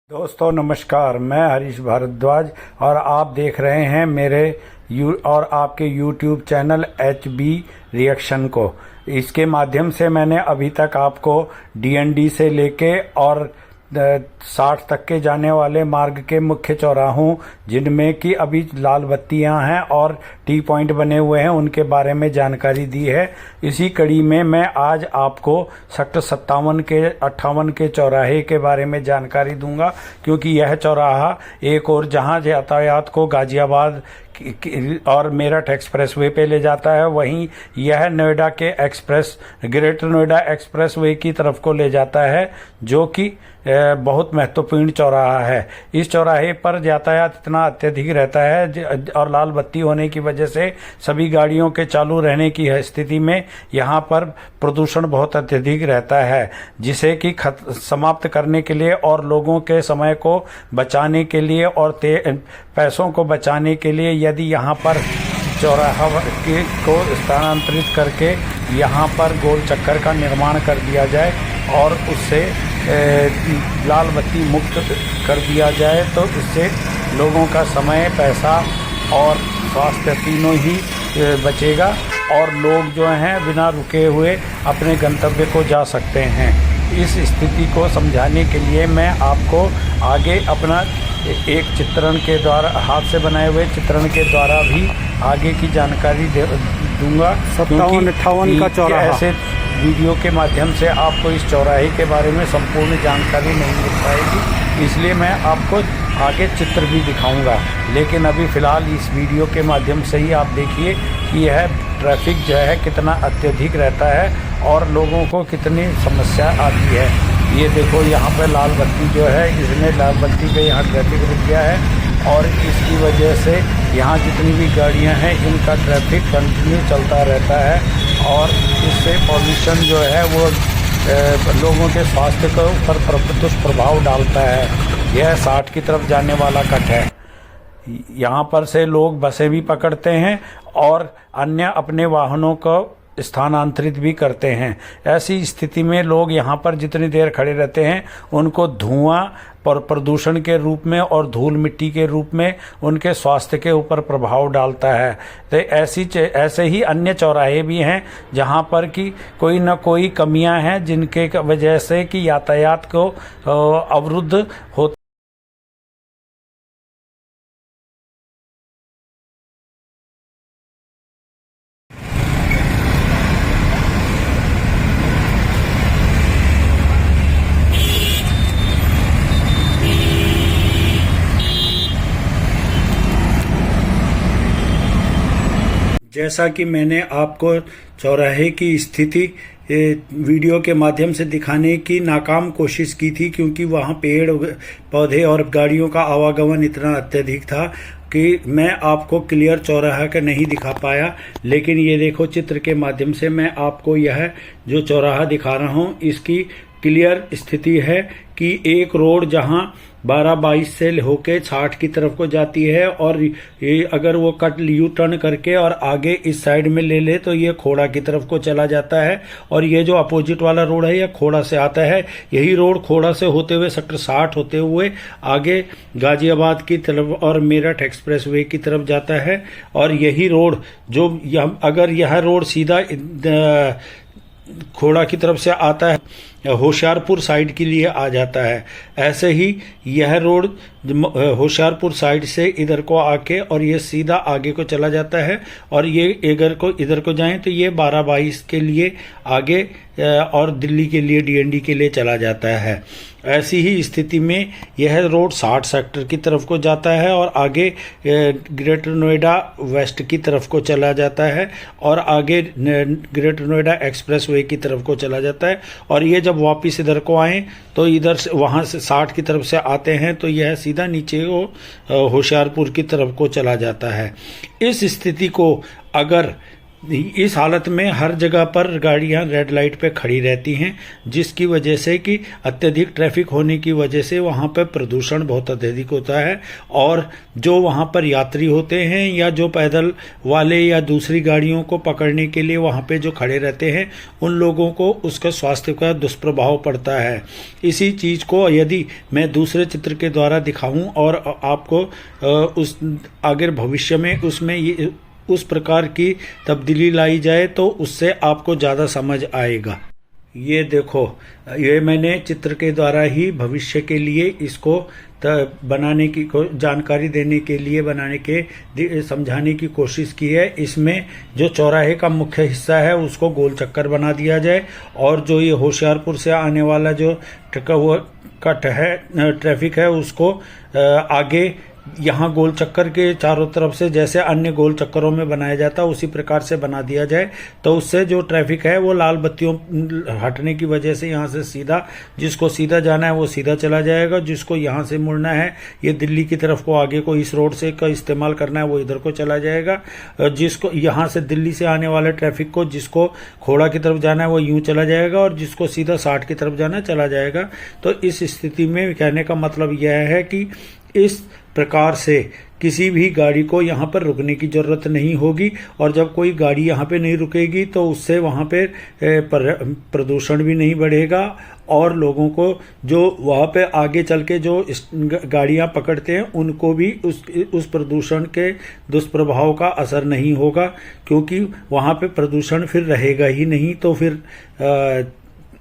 दोस्तों नमस्कार, मैं हरीश भारद्वाज और आप देख रहे हैं मेरे और आपके YouTube चैनल HB रिएक्शन को। इसके माध्यम से मैंने अभी तक आपको DND से लेके और 60 तक के जाने वाले मार्ग के मुख्य चौराहों, जिनमें कि अभी लाल बत्तियां हैं और टी पॉइंट बने हुए हैं, उनके बारे में जानकारी दी है। इसी कड़ी में मैं आज आपको सेक्टर 57 के 58 के चौराहे के बारे में जानकारी दूंगा, क्योंकि यह चौराहा एक और जहां यातायात को गाजियाबाद और मेरठ एक्सप्रेसवे पे ले जाता है, वहीं यह नोएडा के ग्रेटर नोएडा एक्सप्रेसवे की तरफ को ले जाता है, जो कि बहुत महत्वपूर्ण चौराहा है। इस चौराहे पर यातायात इतना अत्यधिक रहता है और लाल बत्ती होने की वजह से सभी गाड़ियों के चालू रहने की स्थिति में यहाँ पर प्रदूषण बहुत अत्यधिक रहता है, जिसे कि समाप्त करने के लिए और लोगों के समय को बचाने के लिए और पैसों को बचाने के लिए यदि यहाँ पर चौराहा को स्थानांतरित करके यहाँ पर गोल चक्कर का निर्माण कर दिया जाए और उससे लाल बत्ती मुक्त कर दिया जाए, तो इससे लोगों का समय, पैसा और स्वास्थ्य तीनों ही बचेगा और लोग जो हैं बिना रुके हुए अपने गंतव्य को जा सकते हैं। इस स्थिति को समझाने के लिए मैं आपको आगे अपना एक चित्रण के द्वारा, हाथ से बनाए हुए चित्रण के द्वारा भी आगे की जानकारी दूंगा। 57-58 का चौराहा, ऐसे वीडियो के माध्यम से आपको इस चौराहे के बारे में संपूर्ण जानकारी नहीं मिल पाएगी, इसलिए मैं आपको आगे चित्र भी दिखाऊंगा। लेकिन अभी फ़िलहाल इस वीडियो के माध्यम से ही आप देखिए कि यह ट्रैफिक जो है कितना अत्यधिक रहता है और लोगों को कितनी समस्या आती है। ये देखो, यहाँ पर लाल बत्ती जो है, इसने लाल बत्ती पे यहाँ ट्रैफिक रुक गया है और इसकी वजह से यहाँ जितनी भी गाड़ियाँ हैं इनका ट्रैफिक कंटिन्यू चलता रहता है और इससे पॉल्यूशन जो है वो लोगों के स्वास्थ्य के ऊपर दुष्प्रभाव डालता है। यह 60 की तरफ जाने वाला कट है। यहाँ पर से लोग बसें भी पकड़ते हैं और अन्य अपने वाहनों को स्थानांतरित भी करते हैं। ऐसी स्थिति में लोग यहाँ पर जितनी देर खड़े रहते हैं उनको धुआं और प्रदूषण के रूप में और धूल मिट्टी के रूप में उनके स्वास्थ्य के ऊपर प्रभाव डालता है। तो ऐसे ही अन्य चौराहे भी हैं जहाँ पर कि कोई न कोई कमियां हैं, जिनके वजह से कि यातायात को अवरुद्ध होता। जैसा कि मैंने आपको चौराहे की स्थिति वीडियो के माध्यम से दिखाने की नाकाम कोशिश की थी, क्योंकि वहाँ पेड़ पौधे और गाड़ियों का आवागमन इतना अत्यधिक था कि मैं आपको क्लियर चौराहा का नहीं दिखा पाया। लेकिन ये देखो, चित्र के माध्यम से मैं आपको यह जो चौराहा दिखा रहा हूँ, इसकी क्लियर स्थिति है कि एक रोड जहां 12-22 से होके 60 की तरफ को जाती है और ये अगर वो कट यू टर्न करके और आगे इस साइड में ले ले तो ये खोड़ा की तरफ को चला जाता है। और ये जो अपोजिट वाला रोड है यह खोड़ा से आता है। यही रोड खोड़ा से होते हुए सेक्टर 60 होते हुए आगे गाजियाबाद की तरफ और मेरठ एक्सप्रेसवे की तरफ जाता है। और यही रोड जो अगर यह रोड सीधा खोड़ा की तरफ से आता है, होशियारपुर साइड के लिए आ जाता है। ऐसे ही यह रोड होशियारपुर साइड से इधर को आके और ये सीधा आगे को चला जाता है और ये इधर को जाएं तो ये 12-22 के लिए आगे और दिल्ली के लिए DND के लिए चला जाता है। ऐसी ही स्थिति में यह रोड 60 सेक्टर की तरफ को जाता है और आगे ग्रेटर नोएडा वेस्ट की तरफ को चला जाता है और आगे ग्रेटर नोएडा एक्सप्रेसवे की तरफ को चला जाता है। और ये जब वापस इधर को आए तो इधर से वहाँ से 60 की तरफ से आते हैं तो यह सीधा नीचे वो होशियारपुर की तरफ को चला जाता है। इस स्थिति को अगर इस हालत में हर जगह पर गाड़ियां रेड लाइट पे खड़ी रहती हैं, जिसकी वजह से कि अत्यधिक ट्रैफिक होने की वजह से वहां पर प्रदूषण बहुत अत्यधिक होता है। और जो वहां पर यात्री होते हैं या जो पैदल वाले या दूसरी गाड़ियों को पकड़ने के लिए वहां पे जो खड़े रहते हैं, उन लोगों को उसका स्वास्थ्य का दुष्प्रभाव पड़ता है। इसी चीज को यदि मैं दूसरे चित्र के द्वारा दिखाऊं और आपको उस आगे भविष्य में उसमें उस प्रकार की तब्दीली लाई जाए तो उससे आपको ज़्यादा समझ आएगा। ये देखो, ये मैंने चित्र के द्वारा ही भविष्य के लिए इसको बनाने की जानकारी देने के लिए समझाने की कोशिश की है। इसमें जो चौराहे का मुख्य हिस्सा है उसको गोल चक्कर बना दिया जाए, और जो ये होशियारपुर से आने वाला जो ट्रैफिक है उसको आगे यहाँ गोल चक्कर के चारों तरफ से जैसे अन्य गोल चक्करों में बनाया जाता है उसी प्रकार से बना दिया जाए, तो उससे जो ट्रैफिक है वो लाल बत्तियों हटने की वजह से यहाँ से सीधा, जिसको सीधा जाना है वो सीधा चला जाएगा, जिसको यहाँ से मुड़ना है ये दिल्ली की तरफ को आगे को इस रोड से का इस्तेमाल करना है वो इधर को चला जाएगा, जिसको यहाँ से दिल्ली से आने वाले ट्रैफिक को जिसको खोड़ा की तरफ जाना है वो यूं चला जाएगा, और जिसको सीधा 60 की तरफ जाना है चला जाएगा। तो इस स्थिति में कहने का मतलब यह है कि इस प्रकार से किसी भी गाड़ी को यहाँ पर रुकने की जरूरत नहीं होगी, और जब कोई गाड़ी यहाँ पे नहीं रुकेगी तो उससे वहाँ पे प्रदूषण भी नहीं बढ़ेगा, और लोगों को जो वहाँ पे आगे चल के जो गाड़ियाँ पकड़ते हैं उनको भी उस प्रदूषण के दुष्प्रभाव का असर नहीं होगा, क्योंकि वहाँ पे प्रदूषण फिर रहेगा ही नहीं, तो फिर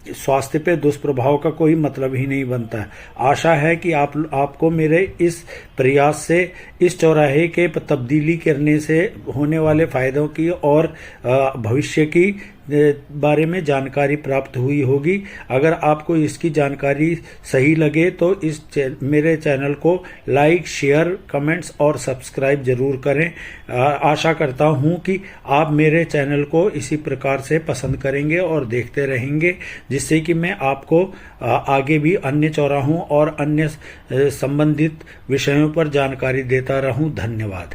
स्वास्थ्य पे दुष्प्रभाव का कोई मतलब ही नहीं बनता है। आशा है कि आपको मेरे इस प्रयास से इस चौराहे के तब्दीली करने से होने वाले फायदों की और भविष्य की बारे में जानकारी प्राप्त हुई होगी। अगर आपको इसकी जानकारी सही लगे तो मेरे चैनल को लाइक, शेयर, कमेंट्स और सब्सक्राइब जरूर करें। आशा करता हूं कि आप मेरे चैनल को इसी प्रकार से पसंद करेंगे और देखते रहेंगे, जिससे कि मैं आपको आगे भी अन्य चौराहों और अन्य संबंधित विषयों पर जानकारी देता रहूं। धन्यवाद।